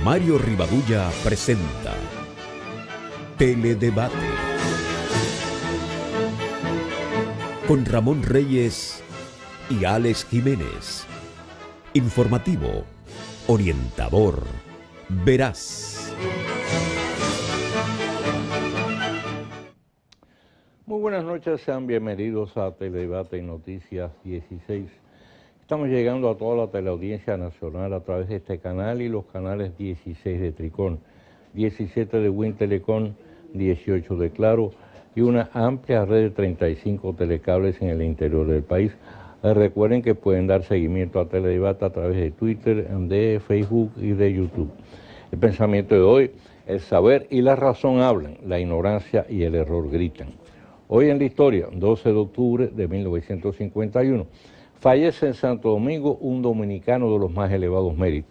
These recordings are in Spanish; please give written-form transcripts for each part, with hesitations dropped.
Mario Rivadulla presenta Teledebate con Ramón Reyes y Alex Jiménez. Informativo, orientador, veraz. Muy buenas noches, sean bienvenidos a Teledebate y Noticias 16. Estamos llegando a toda la teleaudiencia nacional a través de este canal y los canales 16 de Tricón, 17 de Win Telecom, 18 de Claro y una amplia red de 35 telecables en el interior del país. Recuerden que pueden dar seguimiento a Teledebate a través de Twitter, de Facebook y de YouTube. El pensamiento de hoy: el saber y la razón hablan, la ignorancia y el error gritan. Hoy en la historia, 12 de octubre de 1951, fallece en Santo Domingo un dominicano de los más elevados méritos.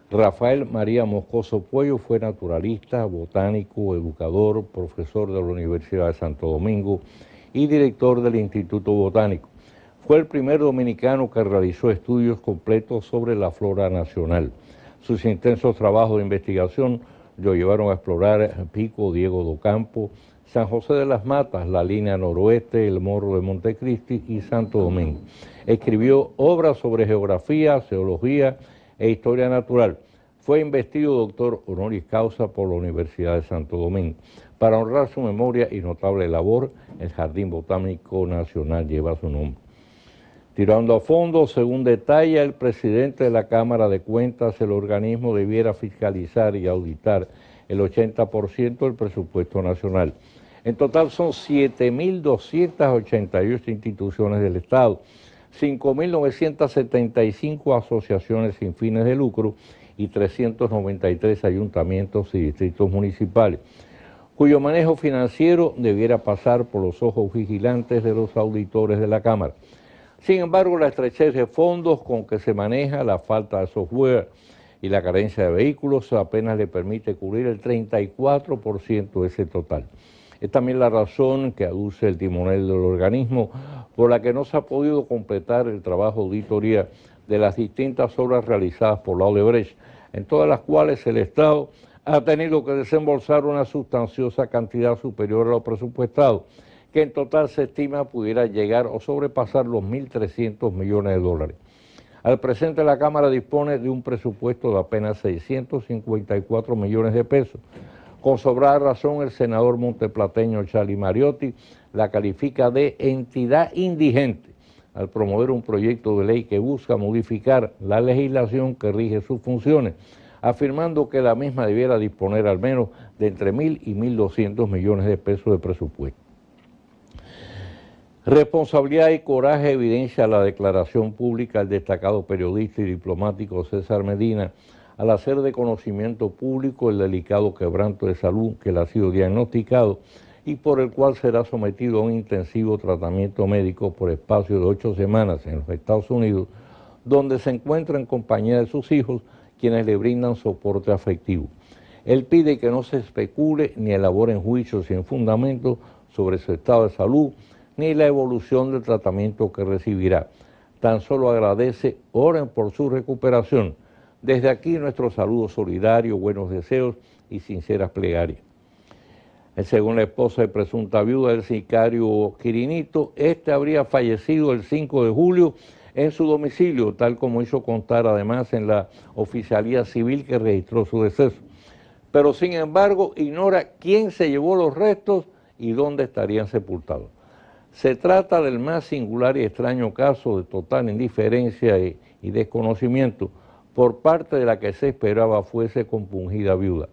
Rafael María Moscoso Puello fue naturalista, botánico, educador, profesor de la Universidad de Santo Domingo y director del Instituto Botánico. Fue el primer dominicano que realizó estudios completos sobre la flora nacional. Sus intensos trabajos de investigación lo llevaron a explorar Pico Diego do Campo, San José de las Matas, la línea noroeste, el Morro de Montecristi y Santo Domingo. Escribió obras sobre geografía, zoología e historia natural. Fue investido doctor honoris causa por la Universidad de Santo Domingo. Para honrar su memoria y notable labor, el Jardín Botánico Nacional lleva su nombre. Tirando a fondo, según detalla el presidente de la Cámara de Cuentas, el organismo debiera fiscalizar y auditar el 80% del presupuesto nacional. En total son 7.288 instituciones del Estado, 5.975 asociaciones sin fines de lucro y 393 ayuntamientos y distritos municipales, cuyo manejo financiero debiera pasar por los ojos vigilantes de los auditores de la Cámara. Sin embargo, la estrechez de fondos con que se maneja, la falta de software y la carencia de vehículos apenas le permite cubrir el 34% de ese total. Es también la razón que aduce el timonel del organismo por la que no se ha podido completar el trabajo de auditoría de las distintas obras realizadas por la Odebrecht, en todas las cuales el Estado ha tenido que desembolsar una sustanciosa cantidad superior a lo presupuestado, que en total se estima pudiera llegar o sobrepasar los 1.300 millones de dólares. Al presente, la Cámara dispone de un presupuesto de apenas 654 millones de pesos. Con sobrada razón, el senador monteplateño Charlie Mariotti la califica de entidad indigente al promover un proyecto de ley que busca modificar la legislación que rige sus funciones, afirmando que la misma debiera disponer al menos de entre 1.000 y 1.200 millones de pesos de presupuesto. Responsabilidad y coraje evidencia la declaración pública del destacado periodista y diplomático César Medina al hacer de conocimiento público el delicado quebranto de salud que le ha sido diagnosticado y por el cual será sometido a un intensivo tratamiento médico por espacio de 8 semanas en los Estados Unidos, donde se encuentra en compañía de sus hijos, quienes le brindan soporte afectivo. Él pide que no se especule ni elaboren juicios sin fundamento sobre su estado de salud, ni la evolución del tratamiento que recibirá. Tan solo agradece, oren por su recuperación. Desde aquí nuestro saludo solidario, buenos deseos y sinceras plegarias. Según la esposa y presunta viuda del sicario Quirinito, este habría fallecido el 5 de julio en su domicilio, tal como hizo constar además en la oficialía civil que registró su deceso. Pero sin embargo ignora quién se llevó los restos y dónde estarían sepultados. Se trata del más singular y extraño caso de total indiferencia y desconocimiento por parte de la que se esperaba fuese compungida viuda.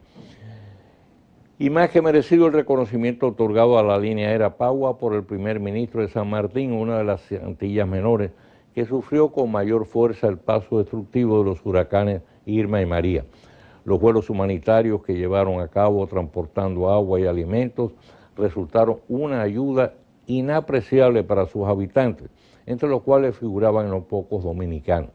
Y más que merecido el reconocimiento otorgado a la línea aérea Pagua por el primer ministro de San Martín, una de las Antillas Menores, que sufrió con mayor fuerza el paso destructivo de los huracanes Irma y María. Los vuelos humanitarios que llevaron a cabo transportando agua y alimentos resultaron una ayuda inapreciable para sus habitantes, entre los cuales figuraban no pocos dominicanos.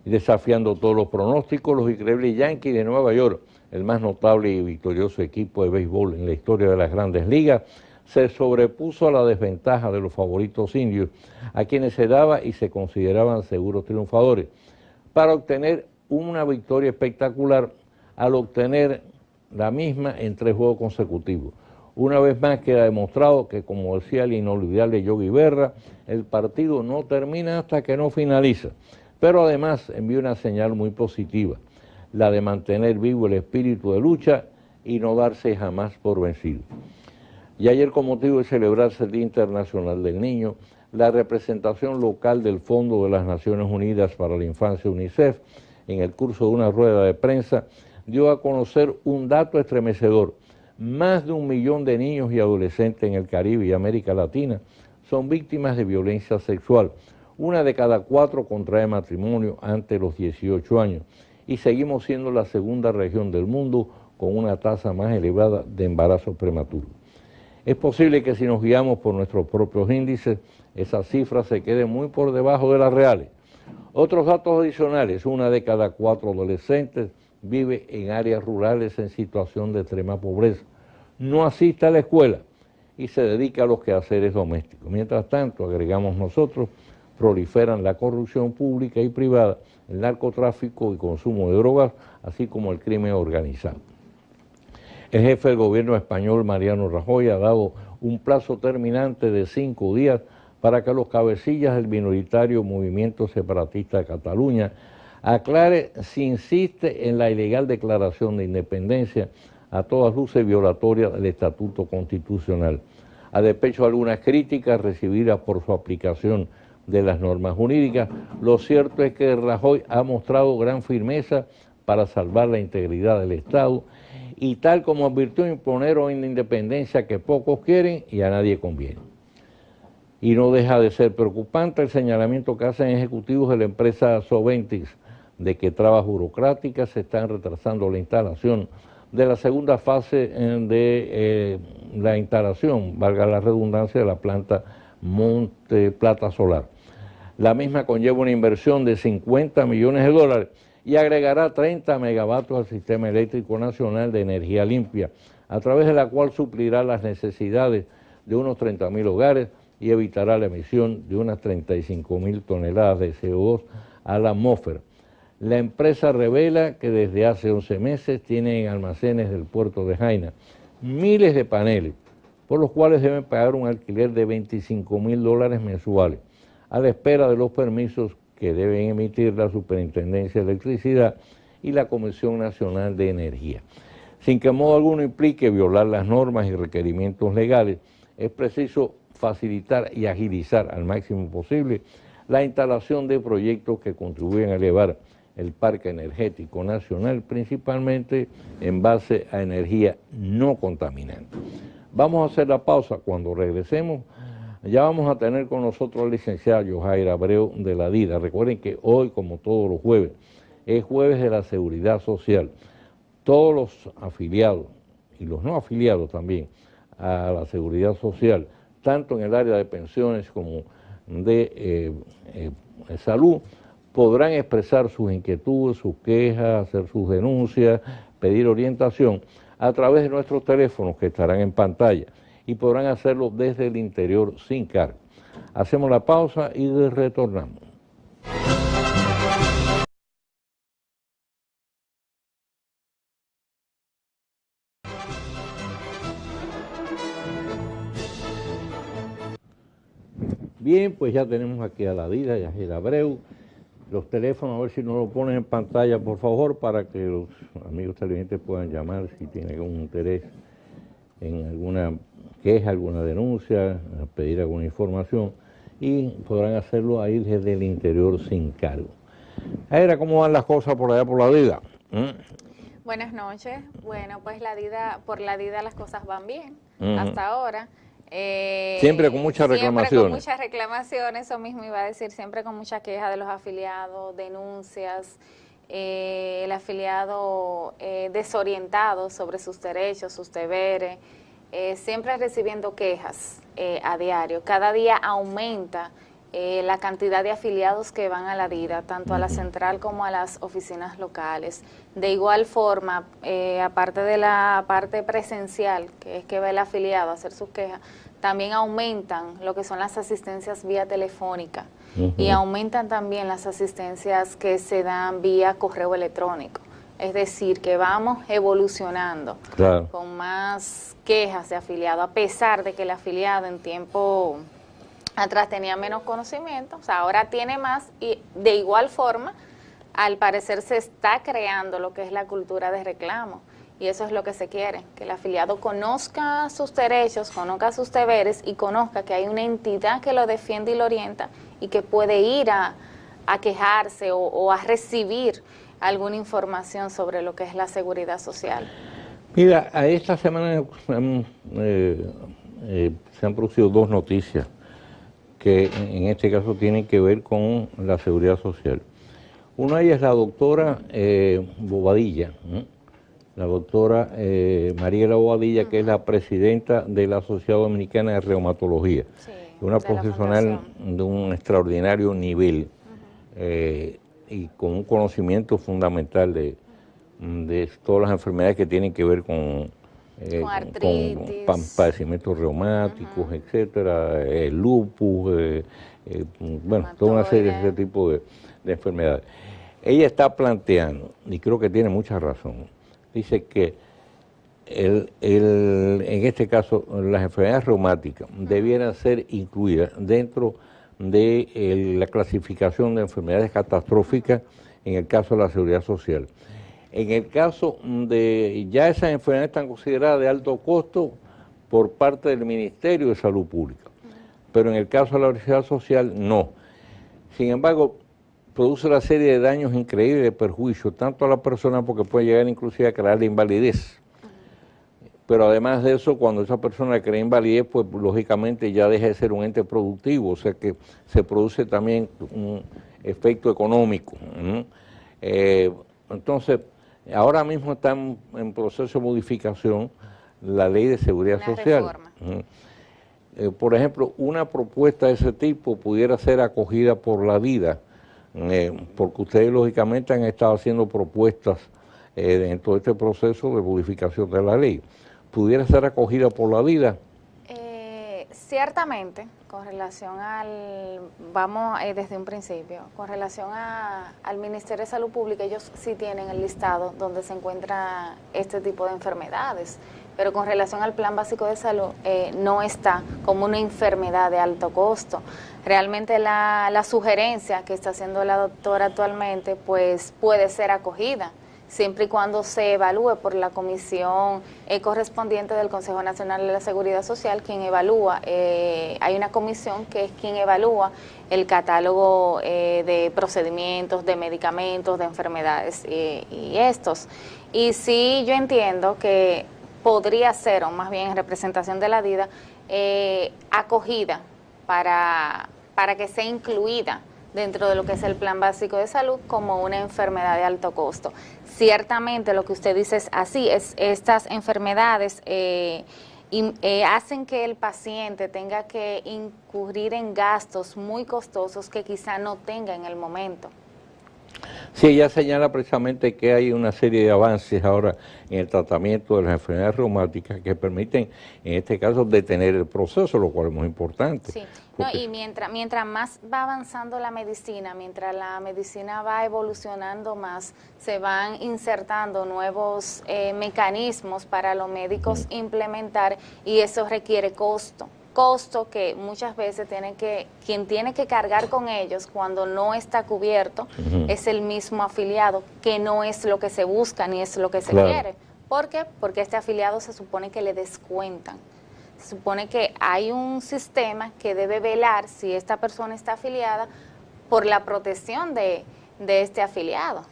Y desafiando todos los pronósticos, los increíbles Yankees de Nueva York, el más notable y victorioso equipo de béisbol en la historia de las grandes ligas, se sobrepuso a la desventaja de los favoritos indios, a quienes se daba y se consideraban seguros triunfadores, para obtener una victoria espectacular al obtener la misma en 3 juegos consecutivos. Una vez más queda demostrado que, como decía el inolvidable Yogi Berra, el partido no termina hasta que no finaliza. Pero además envía una señal muy positiva, la de mantener vivo el espíritu de lucha y no darse jamás por vencido. Y ayer, con motivo de celebrarse el Día Internacional del Niño, la representación local del Fondo de las Naciones Unidas para la Infancia, UNICEF, en el curso de una rueda de prensa, dio a conocer un dato estremecedor. Más de 1 millón de niños y adolescentes en el Caribe y América Latina son víctimas de violencia sexual. 1 de cada 4 contrae matrimonio antes de los 18 años. Y seguimos siendo la segunda región del mundo con una tasa más elevada de embarazo prematuro. Es posible que si nos guiamos por nuestros propios índices, esas cifras se queden muy por debajo de las reales. Otros datos adicionales: 1 de cada 4 adolescentes vive en áreas rurales en situación de extrema pobreza, no asiste a la escuela y se dedica a los quehaceres domésticos. Mientras tanto, agregamos nosotros, proliferan la corrupción pública y privada, el narcotráfico y consumo de drogas, así como el crimen organizado. El jefe del gobierno español, Mariano Rajoy, ha dado un plazo terminante de 5 días para que los cabecillas del minoritario Movimiento Separatista de Cataluña aclare si insiste en la ilegal declaración de independencia, a todas luces violatoria del Estatuto Constitucional. A despecho de algunas críticas recibidas por su aplicación de las normas jurídicas, lo cierto es que Rajoy ha mostrado gran firmeza para salvar la integridad del Estado y, tal como advirtió, imponer una independencia que pocos quieren y a nadie conviene. Y no deja de ser preocupante el señalamiento que hacen ejecutivos de la empresa Soventix de que trabas burocráticas se están retrasando la instalación de la segunda fase de la instalación, valga la redundancia, de la planta Monte Plata Solar. La misma conlleva una inversión de 50 millones de dólares y agregará 30 megavatios al sistema eléctrico nacional de energía limpia, a través de la cual suplirá las necesidades de unos 30.000 hogares y evitará la emisión de unas 35.000 toneladas de CO2 a la atmósfera. La empresa revela que desde hace 11 meses tiene en almacenes del puerto de Jaina miles de paneles, por los cuales deben pagar un alquiler de $25.000 mensuales, a la espera de los permisos que deben emitir la Superintendencia de Electricidad y la Comisión Nacional de Energía. Sin que en modo alguno implique violar las normas y requerimientos legales, es preciso facilitar y agilizar al máximo posible la instalación de proyectos que contribuyen a elevar el parque energético nacional, principalmente en base a energía no contaminante. Vamos a hacer la pausa. Cuando regresemos, ya vamos a tener con nosotros al licenciado Yojair Abreu de la DIDA. Recuerden que hoy, como todos los jueves, es jueves de la Seguridad Social. Todos los afiliados y los no afiliados también a la Seguridad Social, tanto en el área de pensiones como de salud, podrán expresar sus inquietudes, sus quejas, hacer sus denuncias, pedir orientación a través de nuestros teléfonos que estarán en pantalla, y podrán hacerlo desde el interior sin cargo. Hacemos la pausa y retornamos. Bien, pues ya tenemos aquí a la DIDA, Yojair Abreu. Los teléfonos, a ver si nos lo ponen en pantalla, por favor, para que los amigos televidentes puedan llamar si tienen algún interés en alguna queja, alguna denuncia, pedir alguna información, y podrán hacerlo ahí desde el interior sin cargo. Era, ¿cómo van las cosas por allá por la DIDA? Buenas noches. Bueno, pues por la DIDA las cosas van bien hasta ahora. Siempre con muchas reclamaciones. Siempre con muchas reclamaciones, eso mismo iba a decir, siempre con mucha queja de los afiliados, denuncias, el afiliado desorientado sobre sus derechos, sus deberes, siempre recibiendo quejas a diario. Cada día aumenta la cantidad de afiliados que van a la DIDA, tanto a la central como a las oficinas locales. De igual forma, aparte de la parte presencial, que es que va el afiliado a hacer sus quejas, también aumentan lo que son las asistencias vía telefónica y aumentan también las asistencias que se dan vía correo electrónico. es decir, que vamos evolucionando con más quejas de afiliado, a pesar de que el afiliado en tiempo atrás tenía menos conocimiento, o sea, ahora tiene más, y de igual forma, al parecer se está creando lo que es la cultura de reclamo, y eso es lo que se quiere, que el afiliado conozca sus derechos, conozca sus deberes y conozca que hay una entidad que lo defiende y lo orienta y que puede ir a quejarse o a recibir alguna información sobre lo que es la seguridad social. Mira, a esta semana se han producido dos noticias que en este caso tienen que ver con la seguridad social. Una de ellas es la doctora Bobadilla, ¿no? La doctora Mariela Bobadilla, que es la presidenta de la Sociedad Dominicana de Reumatología, una profesional de un extraordinario nivel y con un conocimiento fundamental de todas las enfermedades que tienen que ver con artritis, con padecimientos reumáticos, etcétera, lupus, bueno, toda una serie de ese tipo de enfermedades. Ella está planteando, y creo que tiene mucha razón, dice que en este caso las enfermedades reumáticas debieran ser incluidas dentro de la clasificación de enfermedades catastróficas en el caso de la seguridad social. En el caso de ya esas enfermedades están consideradas de alto costo por parte del Ministerio de Salud Pública, pero en el caso de la seguridad social no. Sin embargo, produce una serie de daños increíbles, de perjuicios, tanto a la persona porque puede llegar inclusive a crear invalidez. Pero además de eso, cuando esa persona crea invalidez, pues lógicamente ya deja de ser un ente productivo, o sea que se produce también un efecto económico, ¿no? Entonces, ahora mismo está en proceso de modificación la ley de seguridad social. Por ejemplo, una propuesta de ese tipo pudiera ser acogida por la vida, porque ustedes lógicamente han estado haciendo propuestas en todo este proceso de modificación de la ley. ¿Pudiera ser acogida por la vida? Ciertamente, con relación vamos desde un principio, con relación al Ministerio de Salud Pública, ellos sí tienen el listado donde se encuentra este tipo de enfermedades, pero con relación al Plan Básico de Salud no está como una enfermedad de alto costo. Realmente la sugerencia que está haciendo la doctora actualmente pues puede ser acogida, siempre y cuando se evalúe por la comisión correspondiente del Consejo Nacional de la Seguridad Social, quien evalúa, hay una comisión que es quien evalúa el catálogo de procedimientos, de medicamentos, de enfermedades y estos. Y sí, yo entiendo que podría ser, o más bien en representación de la DIDA, acogida para que sea incluida dentro de lo que es el Plan Básico de Salud como una enfermedad de alto costo. Ciertamente lo que usted dice es así, estas enfermedades hacen que el paciente tenga que incurrir en gastos muy costosos que quizá no tenga en el momento. Sí, ella señala precisamente que hay una serie de avances ahora en el tratamiento de las enfermedades reumáticas que permiten, en este caso, detener el proceso, lo cual es muy importante. Sí, no, y mientras más va avanzando la medicina, mientras la medicina va evolucionando más, se van insertando nuevos mecanismos para los médicos implementar, y eso requiere costo que muchas veces quien tiene que cargar con ellos cuando no está cubierto es el mismo afiliado, que no es lo que se busca ni es lo que se quiere. ¿Por qué? Porque este afiliado se supone que le descuentan. Se supone que hay un sistema que debe velar si esta persona está afiliada por la protección de este afiliado.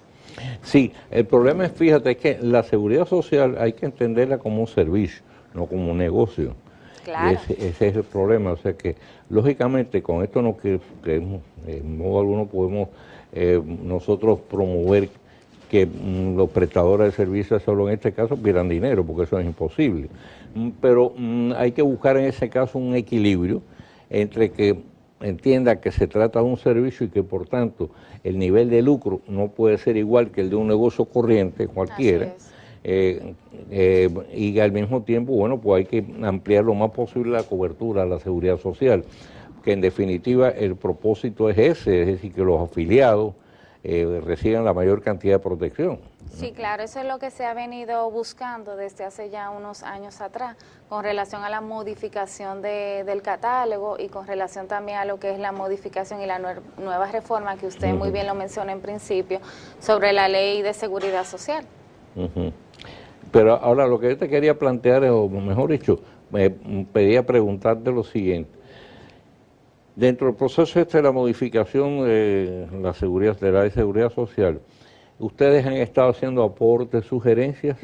Sí, el problema es, fíjate, que la seguridad social hay que entenderla como un servicio, no como un negocio. Claro. Ese es el problema, o sea que lógicamente con esto no que en modo alguno podemos nosotros promover que los prestadores de servicios solo en este caso pierdan dinero, porque eso es imposible. Pero hay que buscar en ese caso un equilibrio entre que entienda que se trata de un servicio y que por tanto el nivel de lucro no puede ser igual que el de un negocio corriente cualquiera. Y al mismo tiempo, bueno, pues hay que ampliar lo más posible la cobertura a la seguridad social, que en definitiva el propósito es ese, es decir, que los afiliados reciban la mayor cantidad de protección. Sí, claro, eso es lo que se ha venido buscando desde hace ya unos años atrás, con relación a la modificación del catálogo y con relación también a lo que es la modificación y la nueva reforma que usted muy bien lo mencionó en principio, sobre la ley de seguridad social. Pero ahora lo que yo te quería plantear, o mejor dicho, me pedía preguntarte lo siguiente. Dentro del proceso de la modificación de la ley de seguridad social, ¿ustedes han estado haciendo aportes, sugerencias?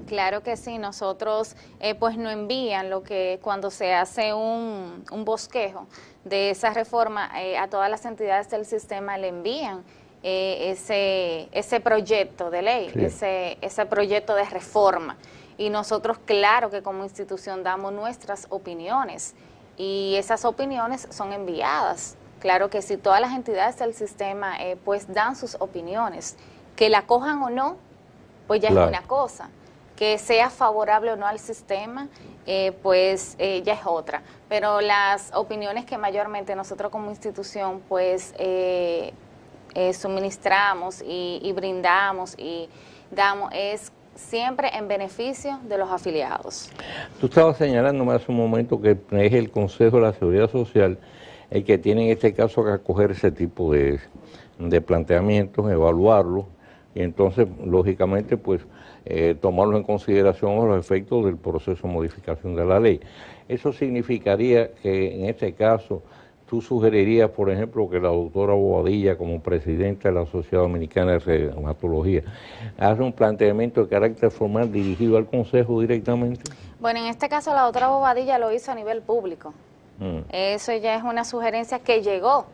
Claro que sí, nosotros pues nos envían lo que cuando se hace un bosquejo de esa reforma a todas las entidades del sistema le envían ese proyecto de ley, sí, ese proyecto de reforma. Y nosotros, claro que como institución damos nuestras opiniones y esas opiniones son enviadas. Claro que si todas las entidades del sistema pues dan sus opiniones, que la cojan o no, pues ya claro, es una cosa. Que sea favorable o no al sistema, pues ya es otra. Pero las opiniones que mayormente nosotros como institución pues suministramos y brindamos y damos es siempre en beneficio de los afiliados. Tú estabas señalando hace un momento que es el Consejo de la Seguridad Social el que tiene en este caso que acoger ese tipo de planteamientos, evaluarlo y entonces lógicamente pues tomarlo en consideración a los efectos del proceso de modificación de la ley. Eso significaría que en este caso tú sugerirías, por ejemplo, que la doctora Bobadilla, como presidenta de la Sociedad Dominicana de Reumatología, haga un planteamiento de carácter formal dirigido al Consejo directamente. Bueno, en este caso la doctora Bobadilla lo hizo a nivel público. Eso ya es una sugerencia que llegó.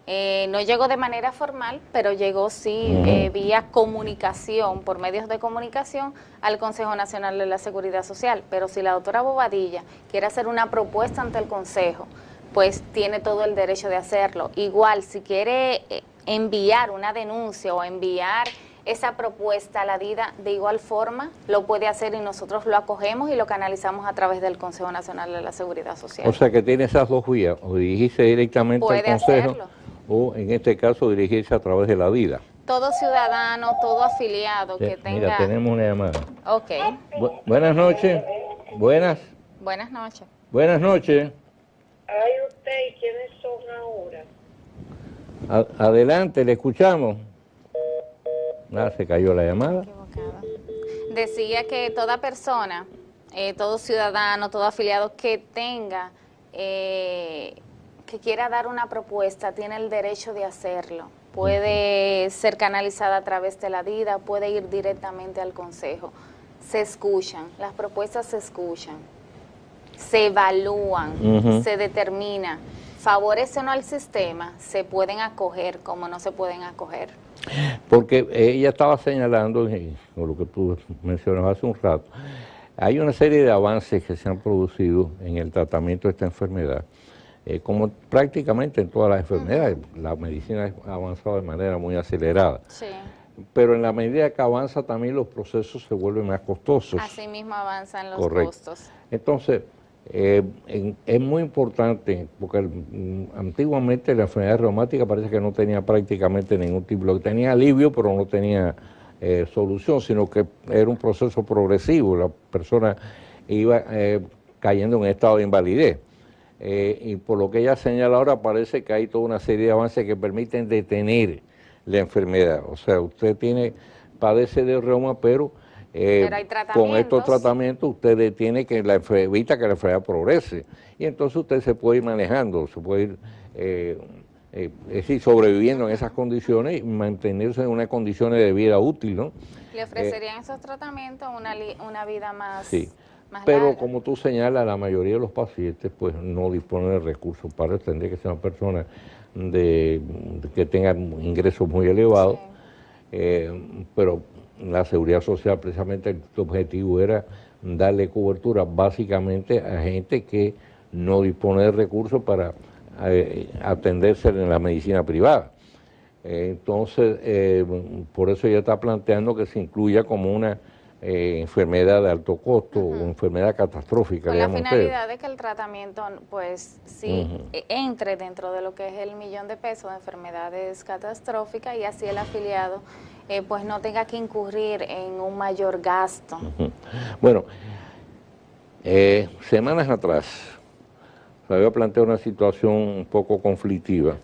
No llegó de manera formal, pero llegó sí vía comunicación, por medios de comunicación, al Consejo Nacional de la Seguridad Social. Pero si la doctora Bobadilla quiere hacer una propuesta ante el Consejo, pues tiene todo el derecho de hacerlo. Igual, si quiere enviar una denuncia o enviar esa propuesta a la DIDA, de igual forma lo puede hacer y nosotros lo acogemos y lo canalizamos a través del Consejo Nacional de la Seguridad Social. O sea que tiene esas dos vías, o dirigirse directamente al Consejo, hacerlo, o en este caso dirigirse a través de la DIDA. Todo ciudadano, todo afiliado que tenga... Mira, tenemos una llamada. Ok. Buenas noches. Buenas. Buenas noches. Buenas noches. Ay, usted, ¿y quiénes son ahora? Adelante, le escuchamos. Se cayó la llamada. Equivocada. Decía que toda persona, todo ciudadano, todo afiliado que tenga, que quiera dar una propuesta, tiene el derecho de hacerlo. Puede ser canalizada a través de la DIDA, puede ir directamente al Consejo. Se escuchan, las propuestas se escuchan, se evalúan, se determina, favorece o no al sistema, se pueden acoger como no se pueden acoger. Porque ella estaba señalando, con lo que tú mencionabas hace un rato, hay una serie de avances que se han producido en el tratamiento de esta enfermedad, como prácticamente en todas las enfermedades. La medicina ha avanzado de manera muy acelerada. Sí. Pero en la medida que avanza también los procesos se vuelven más costosos. Así mismo avanzan los costos. Entonces, es muy importante, porque antiguamente la enfermedad reumática parece que no tenía prácticamente ningún tipo, tenía alivio, pero no tenía solución, sino que era un proceso progresivo, la persona iba cayendo en un estado de invalidez. Y por lo que ella señala ahora, parece que hay toda una serie de avances que permiten detener la enfermedad. O sea, usted padece de reuma, pero con estos tratamientos usted detiene que evita que la enfermedad progrese. Y entonces usted se puede ir manejando, se puede ir es decir, sobreviviendo en esas condiciones y mantenerse en unas condiciones de vida útil, ¿no? Le ofrecerían esos tratamientos una vida más, sí, más pero larga. Como tú señalas, la mayoría de los pacientes pues no disponen de recursos para eso. Tendría que ser una persona que tenga ingresos muy elevados, sí. Pero la seguridad social, precisamente el objetivo era darle cobertura básicamente a gente que no dispone de recursos para atenderse en la medicina privada. Entonces, por eso ella está planteando que se incluya como una enfermedad de alto costo o enfermedad catastrófica. Con la finalidad de que el tratamiento pues sí entre dentro de lo que es el $1.000.000 de enfermedades catastróficas y así el afiliado pues no tenga que incurrir en un mayor gasto. Bueno, semanas atrás se había planteado una situación un poco conflictiva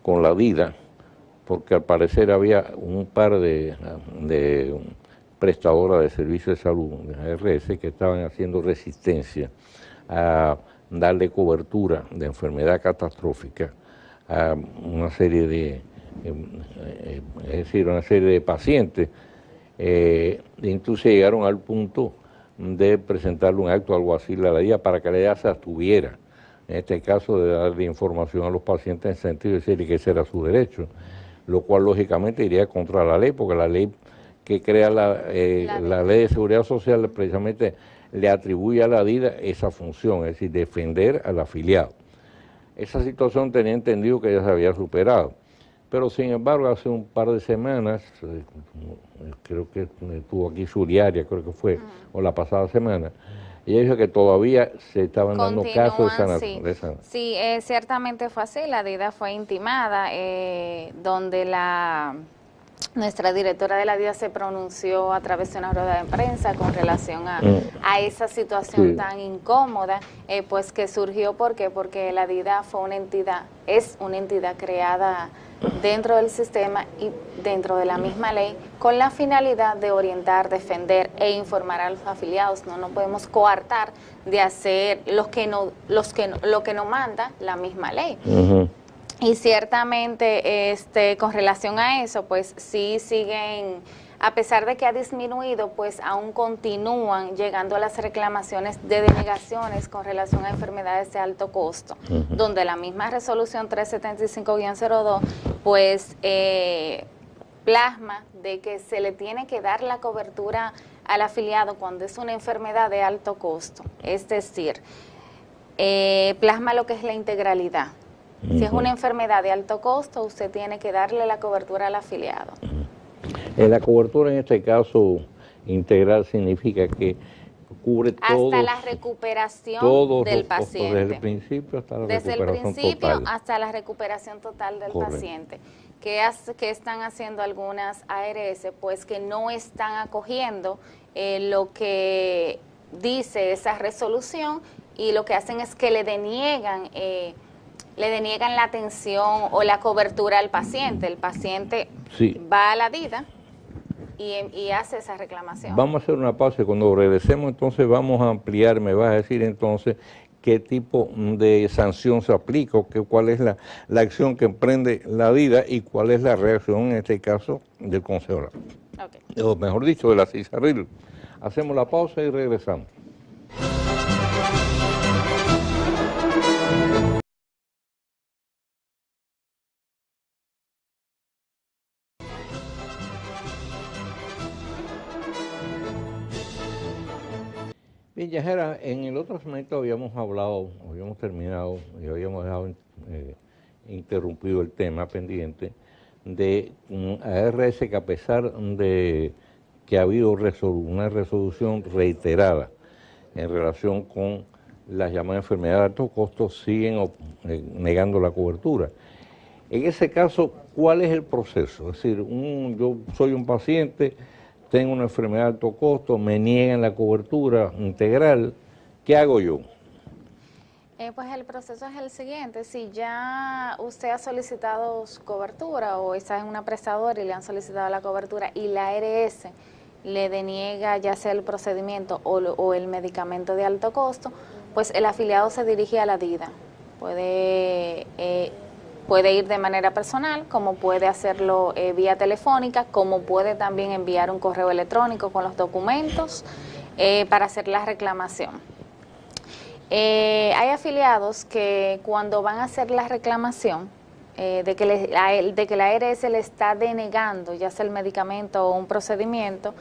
con la DIDA, porque al parecer había un par de prestadoras de servicios de salud, de ARS, que estaban haciendo resistencia a darle cobertura de enfermedad catastrófica a una serie de, es decir, una serie de pacientes. Incluso llegaron al punto de presentarle un acto alguacil a la DIA para que la DIA se abstuviera, en este caso de darle información a los pacientes en el sentido de decirle que ese era su derecho, lo cual lógicamente iría contra la ley, porque la ley que crea la ley de seguridad social precisamente le atribuye a la DIDA esa función, es decir, defender al afiliado. Esa situación tenía entendido que ya se había superado, pero sin embargo hace un par de semanas, creo que estuvo aquí Suriaria, creo que fue, o la pasada semana, ella dijo que todavía se estaban dando casos de sanación. Sí, ciertamente fue así, la DIDA fue intimada, donde nuestra directora de la DIDA se pronunció a través de una rueda de prensa con relación a esa situación tan incómoda, pues que surgió, ¿por qué? Porque la DIDA es una entidad creada dentro del sistema y dentro de la misma ley con la finalidad de orientar, defender e informar a los afiliados. No nos podemos coartar de hacer lo que nos manda la misma ley. Y ciertamente con relación a eso, pues sí siguen, a pesar de que ha disminuido, pues aún continúan llegando a las reclamaciones de denegaciones con relación a enfermedades de alto costo, donde la misma resolución 375-02 pues plasma de que se le tiene que dar la cobertura al afiliado cuando es una enfermedad de alto costo, es decir, plasma lo que es la integralidad. Si es una enfermedad de alto costo, usted tiene que darle la cobertura al afiliado. La cobertura en este caso integral significa que cubre todo. Hasta la recuperación del paciente. Desde el principio hasta la desde recuperación el principio total. hasta la recuperación total del paciente. ¿Qué están haciendo algunas ARS? Pues que no están acogiendo lo que dice esa resolución y lo que hacen es que le deniegan la atención o la cobertura al paciente. El paciente va a la DIDA y hace esa reclamación. Vamos a hacer una pausa y cuando regresemos entonces vamos a ampliar, me vas a decir entonces qué tipo de sanción se aplica o cuál es la acción que emprende la DIDA y cuál es la reacción en este caso del Consejo. O mejor dicho, de la CISARRIL. Hacemos la pausa y regresamos. Bien, Yajera, en el otro segmento habíamos terminado y habíamos dejado interrumpido el tema pendiente de ARS que a pesar de que ha habido una resolución reiterada en relación con las llamadas enfermedades de alto costo, siguen negando la cobertura. En ese caso, ¿cuál es el proceso? Es decir, yo soy un paciente, tengo una enfermedad de alto costo, me niegan la cobertura integral, ¿qué hago yo? Pues el proceso es el siguiente: si ya usted ha solicitado su cobertura o está en una prestadora y le han solicitado la cobertura y la ARS le deniega ya sea el procedimiento o el medicamento de alto costo, pues el afiliado se dirige a la DIDA. Puede ir de manera personal, como puede hacerlo vía telefónica, como puede también enviar un correo electrónico con los documentos para hacer la reclamación. Hay afiliados que cuando van a hacer la reclamación de que la ARS le está denegando ya sea el medicamento o un procedimiento,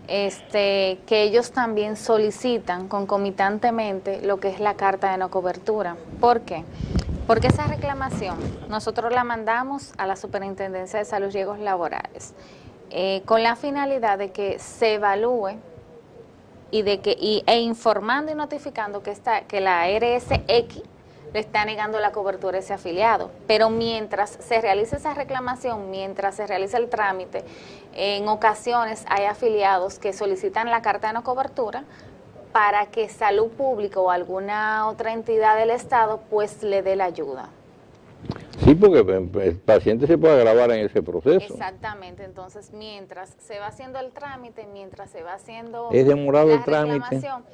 que ellos también solicitan concomitantemente lo que es la carta de no cobertura. ¿Por qué? Porque esa reclamación nosotros la mandamos a la Superintendencia de Salud y Riesgos Laborales con la finalidad de que se evalúe e informando y notificando que la ARS X le está negando la cobertura a ese afiliado. Pero mientras se realiza esa reclamación, mientras se realiza el trámite, en ocasiones hay afiliados que solicitan la carta de no cobertura para que Salud Pública o alguna otra entidad del Estado pues le dé la ayuda. Sí, porque el paciente se puede agravar en ese proceso. Exactamente, entonces mientras se va haciendo el trámite, mientras se va haciendo es demorado la el trámite. reclamación,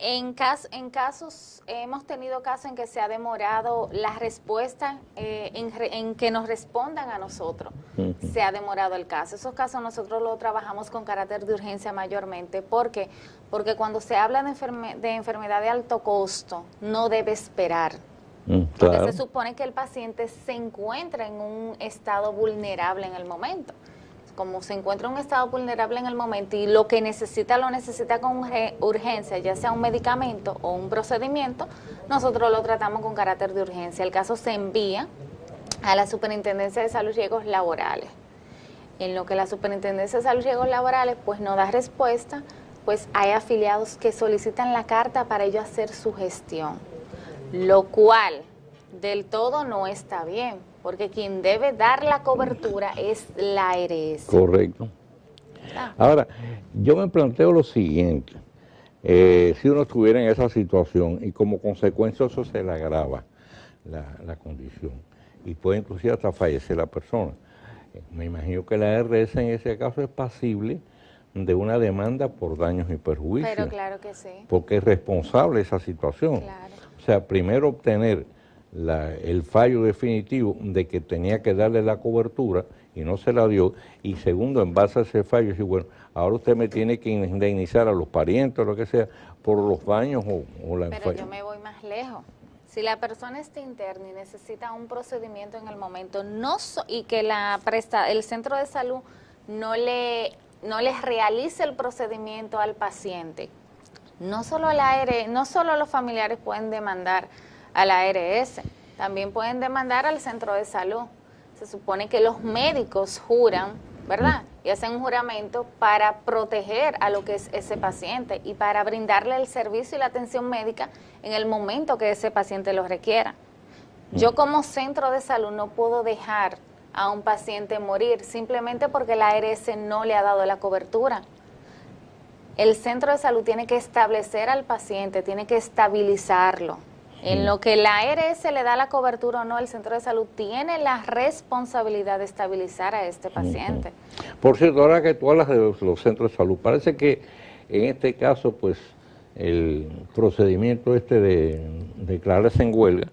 en casos, hemos tenido casos en que se ha demorado la respuesta, en que nos respondan a nosotros, se ha demorado el caso. Esos casos nosotros los trabajamos con carácter de urgencia mayormente. ¿Por qué? Porque cuando se habla de enfermedad de alto costo, no debe esperar. Porque Claro. se supone que el paciente se encuentra en un estado vulnerable en el momento. Como se encuentra en un estado vulnerable en el momento y lo que necesita lo necesita con urgencia, ya sea un medicamento o un procedimiento, nosotros lo tratamos con carácter de urgencia. El caso se envía a la Superintendencia de Salud y Riesgos Laborales. En lo que la Superintendencia de Salud y Riesgos Laborales pues no da respuesta, pues hay afiliados que solicitan la carta para ellos hacer su gestión, lo cual del todo no está bien, porque quien debe dar la cobertura es la ARS. Correcto. Ahora, yo me planteo lo siguiente, si uno estuviera en esa situación y como consecuencia eso se le agrava la condición y puede inclusive hasta fallecer la persona, me imagino que la ARS en ese caso es pasible de una demanda por daños y perjuicios. Pero claro que sí. Porque es responsable de esa situación. Claro. O sea, primero obtener el fallo definitivo de que tenía que darle la cobertura y no se la dio, y segundo, en base a ese fallo, decir, bueno, ahora usted me tiene que indemnizar a los parientes o lo que sea por los daños o la Pero yo me voy más lejos. Si la persona está interna y necesita un procedimiento en el momento y que el centro de salud no le realice el procedimiento al paciente, no solo los familiares pueden demandar a la ARS, también pueden demandar al centro de salud. Se supone que los médicos juran, ¿verdad? Y hacen un juramento para proteger a lo que es ese paciente y para brindarle el servicio y la atención médica en el momento que ese paciente lo requiera. Yo como centro de salud no puedo dejar a un paciente morir simplemente porque la ARS no le ha dado la cobertura. El centro de salud tiene que establecer al paciente, tiene que estabilizarlo. En lo que la ARS le da la cobertura o no, el centro de salud tiene la responsabilidad de estabilizar a este paciente. Por cierto, ahora que tú hablas de los centros de salud, parece que en este caso, pues, el procedimiento de declararse en huelga,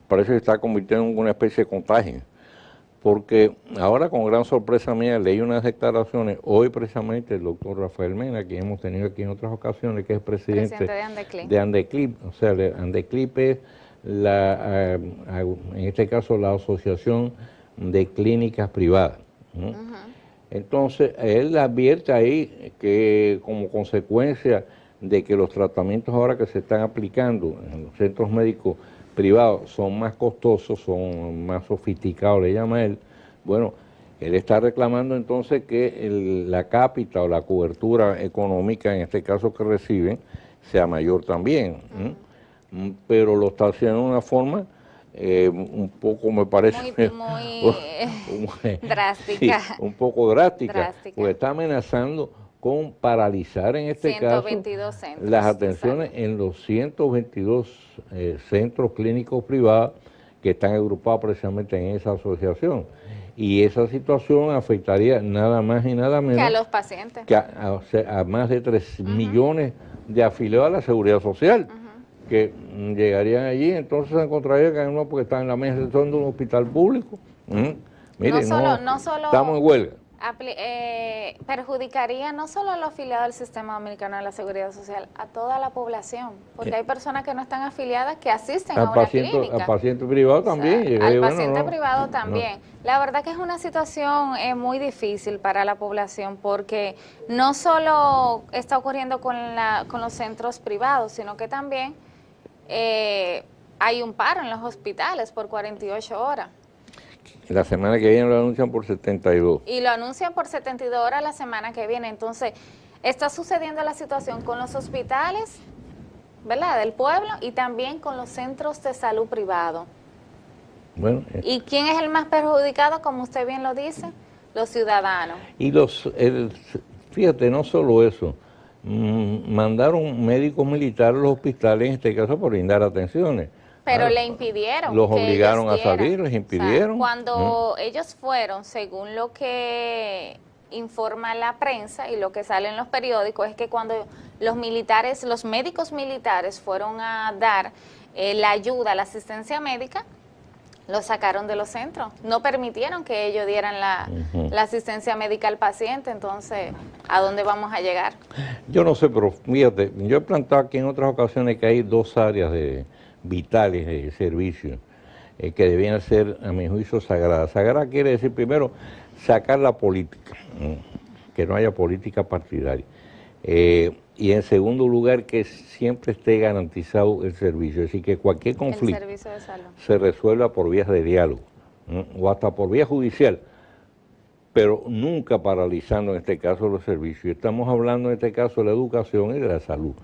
parece que está convirtiendo en una especie de contagio. Porque ahora, con gran sorpresa mía, leí unas declaraciones, hoy precisamente el doctor Rafael Mena, que hemos tenido aquí en otras ocasiones, que es presidente de Andeclip. O sea, Andeclip es, en este caso, la Asociación de Clínicas Privadas. Entonces, él advierte ahí que como consecuencia de que los tratamientos ahora que se están aplicando en los centros médicos privados son más costosos, son más sofisticados, le llama él. Bueno, él está reclamando entonces que la cápita o la cobertura económica, en este caso que reciben, sea mayor también. Pero lo está haciendo de una forma un poco, me parece... Muy drástica. Sí, un poco drástica, porque está amenazando con paralizar en este 122 caso centros, las atenciones en los 122 centros clínicos privados que están agrupados precisamente en esa asociación. Y esa situación afectaría nada más y nada menos que a los pacientes. Que a más de 3 millones de afiliados a la Seguridad Social, que llegarían allí, entonces se encontrarían que uno porque están en la mesa de un hospital público. Mire, no solo estamos en huelga. Perjudicaría no solo a los afiliados del Sistema Dominicano de la Seguridad Social, a toda la población, porque hay personas que no están afiliadas que asisten a una clínica. Al paciente privado también. Al paciente privado también. La verdad que es una situación muy difícil para la población, porque no solo está ocurriendo con los centros privados, sino que también hay un paro en los hospitales por 48 horas. La semana que viene lo anuncian por 72. Y lo anuncian por 72 horas la semana que viene. Entonces, Está sucediendo la situación con los hospitales, ¿verdad?, del pueblo y también con los centros de salud privados. Bueno, ¿Y quién es el más perjudicado, como usted bien lo dice? Los ciudadanos. y fíjate, no solo eso, mandaron médicos militares a los hospitales, en este caso, por brindar atenciones. Pero le impidieron. Los que obligaron ellos a salir, dieran. les impidieron. O sea, cuando ellos fueron, según lo que informa la prensa y lo que sale en los periódicos, es que cuando los militares, los médicos militares fueron a dar la ayuda, la asistencia médica, los sacaron de los centros. No permitieron que ellos dieran la asistencia médica al paciente. Entonces, ¿a dónde vamos a llegar? Yo no sé, pero fíjate, yo he planteado aquí en otras ocasiones que hay dos áreas vitales de servicio que debían ser, a mi juicio, sagradas. Sagrada quiere decir, primero, sacar la política, que no haya política partidaria. Y en segundo lugar, que siempre esté garantizado el servicio. Es decir, que cualquier conflicto El servicio de salud se resuelva por vías de diálogo, o hasta por vía judicial, pero nunca paralizando en este caso los servicios. Y estamos hablando en este caso de la educación y de la salud,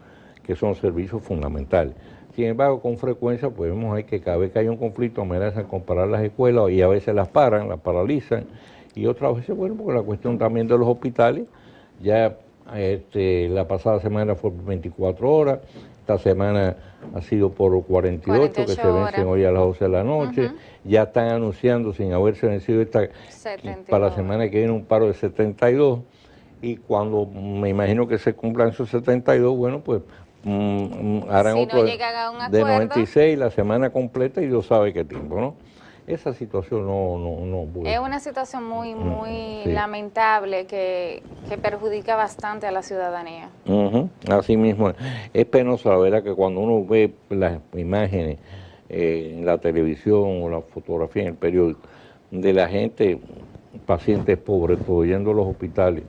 que son servicios fundamentales. Sin embargo, con frecuencia pues vemos ahí que cada vez que hay un conflicto amenazan con parar las escuelas y a veces las paran, las paralizan, y otras veces, bueno, porque la cuestión también de los hospitales, ya la pasada semana fue por 24 horas, esta semana ha sido por 48 que se vencen hoy a las 12 de la noche, ya están anunciando, sin haberse vencido para la semana que viene, un paro de 72, y cuando me imagino que se cumplan esos 72, bueno, pues harán si otro no llegan a un acuerdo, de 96, la semana completa, y Dios sabe qué tiempo, ¿no? Esa situación no puede. Es una situación muy sí, lamentable que perjudica bastante a la ciudadanía. Así mismo, es penoso la verdad que cuando uno ve las imágenes en la televisión o la fotografía en el periódico de la gente, pacientes pobres, yendo a los hospitales,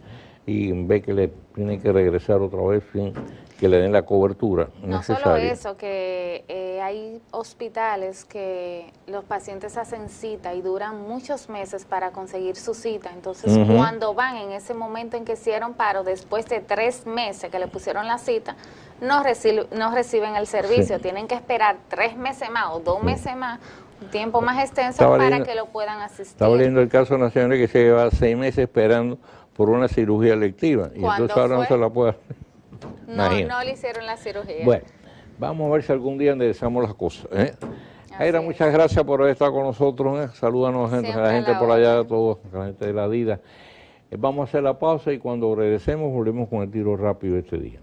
y ve que le tienen que regresar otra vez sin que le den la cobertura necesaria. No solo eso, que hay hospitales que los pacientes hacen cita y duran muchos meses para conseguir su cita. Entonces, cuando van en ese momento en que hicieron paro, después de 3 meses que le pusieron la cita, no reciben el servicio. Sí. Tienen que esperar 3 meses más o 2 meses más, un tiempo más extenso para que lo puedan asistir. Estaba leyendo el caso nacional que se lleva 6 meses esperando por una cirugía electiva y entonces ahora no se la puede hacer. No le hicieron la cirugía. Bueno, vamos a ver si algún día enderezamos las cosas. Aira, muchas gracias por haber estado con nosotros. Salúdanos a la gente por allá, a todos, a la gente de la DIDA. Vamos a hacer la pausa y cuando regresemos volvemos con el tiro rápido de este día.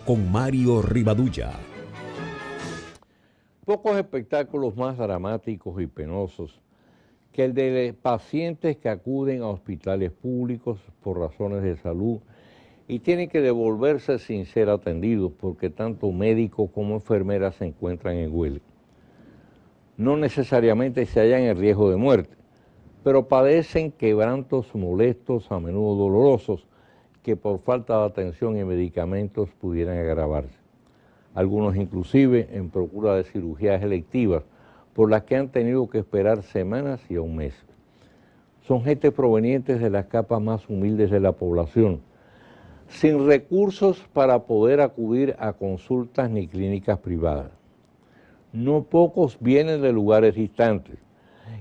Con Mario Rivadulla. Pocos espectáculos más dramáticos y penosos que el de pacientes que acuden a hospitales públicos por razones de salud y tienen que devolverse sin ser atendidos porque tanto médicos como enfermeras se encuentran en huelga. No necesariamente se hallan en riesgo de muerte, pero padecen quebrantos molestos, a menudo dolorosos, que por falta de atención y medicamentos pudieran agravarse. Algunos inclusive en procura de cirugías electivas, por las que han tenido que esperar semanas y un mes. Son gente provenientes de las capas más humildes de la población, sin recursos para poder acudir a consultas ni clínicas privadas. No pocos vienen de lugares distantes,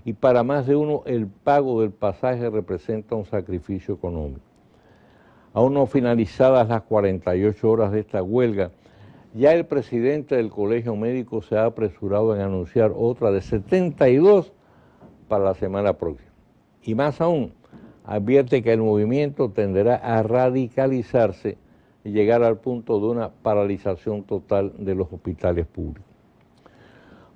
y para más de uno el pago del pasaje representa un sacrificio económico. Aún no finalizadas las 48 horas de esta huelga, ya el presidente del Colegio Médico se ha apresurado en anunciar otra de 72 para la semana próxima. Y más aún, advierte que el movimiento tenderá a radicalizarse y llegar al punto de una paralización total de los hospitales públicos.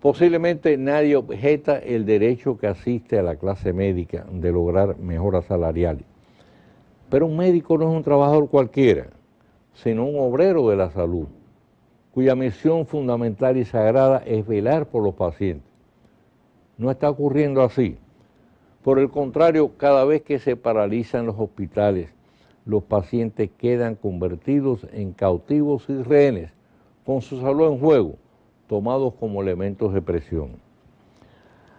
Posiblemente nadie objeta el derecho que asiste a la clase médica de lograr mejoras salariales. Pero un médico no es un trabajador cualquiera, sino un obrero de la salud, cuya misión fundamental y sagrada es velar por los pacientes. No está ocurriendo así. Por el contrario, cada vez que se paralizan los hospitales, los pacientes quedan convertidos en cautivos y rehenes, con su salud en juego, tomados como elementos de presión.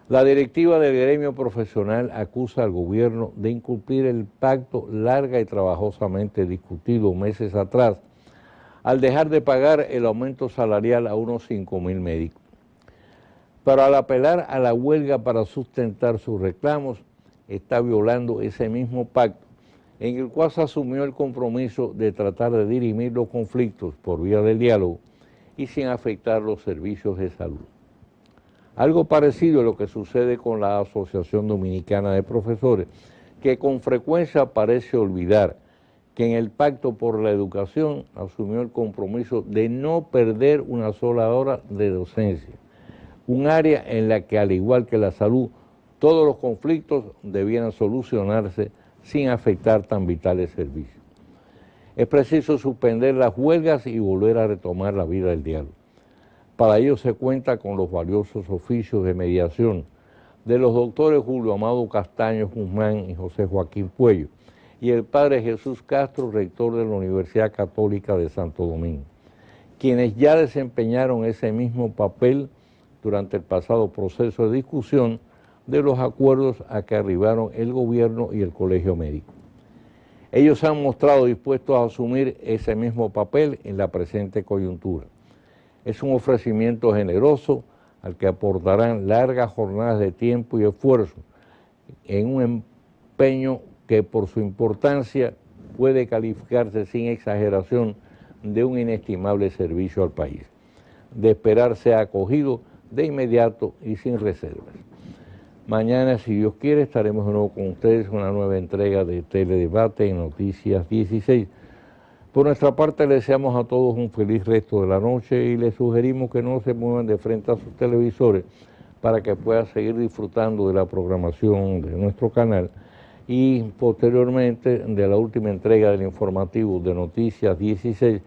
La directiva del gremio profesional acusa al gobierno de incumplir el pacto larga y trabajosamente discutido meses atrás al dejar de pagar el aumento salarial a unos 5.000 médicos. Pero al apelar a la huelga para sustentar sus reclamos, está violando ese mismo pacto en el cual se asumió el compromiso de tratar de dirimir los conflictos por vía del diálogo y sin afectar los servicios de salud. Algo parecido a lo que sucede con la Asociación Dominicana de Profesores, que con frecuencia parece olvidar que en el Pacto por la Educación asumió el compromiso de no perder una sola hora de docencia, un área en la que, al igual que la salud, todos los conflictos debieran solucionarse sin afectar tan vitales servicios. Es preciso suspender las huelgas y volver a retomar la vida del diálogo. Para ello se cuenta con los valiosos oficios de mediación de los doctores Julio Amado Castaño Guzmán y José Joaquín Puello y el padre Jesús Castro, rector de la Universidad Católica de Santo Domingo, quienes ya desempeñaron ese mismo papel durante el pasado proceso de discusión de los acuerdos a que arribaron el gobierno y el colegio médico. Ellos se han mostrado dispuestos a asumir ese mismo papel en la presente coyuntura. Es un ofrecimiento generoso al que aportarán largas jornadas de tiempo y esfuerzo en un empeño que por su importancia puede calificarse sin exageración de un inestimable servicio al país. De esperar sea acogido de inmediato y sin reservas. Mañana, si Dios quiere, estaremos de nuevo con ustedes en una nueva entrega de Teledebate en Noticias 16. Por nuestra parte, le deseamos a todos un feliz resto de la noche y les sugerimos que no se muevan de frente a sus televisores para que puedan seguir disfrutando de la programación de nuestro canal y posteriormente de la última entrega del informativo de Noticias 16,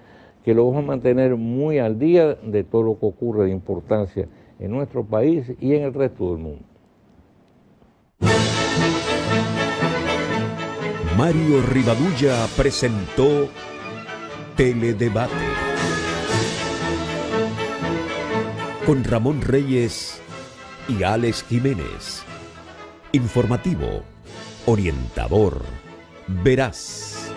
que lo vamos a mantener muy al día de todo lo que ocurre de importancia en nuestro país y en el resto del mundo. Mario Rivadulla presentó Teledebate con Ramón Reyes y Alex Jiménez. Informativo, orientador, veraz.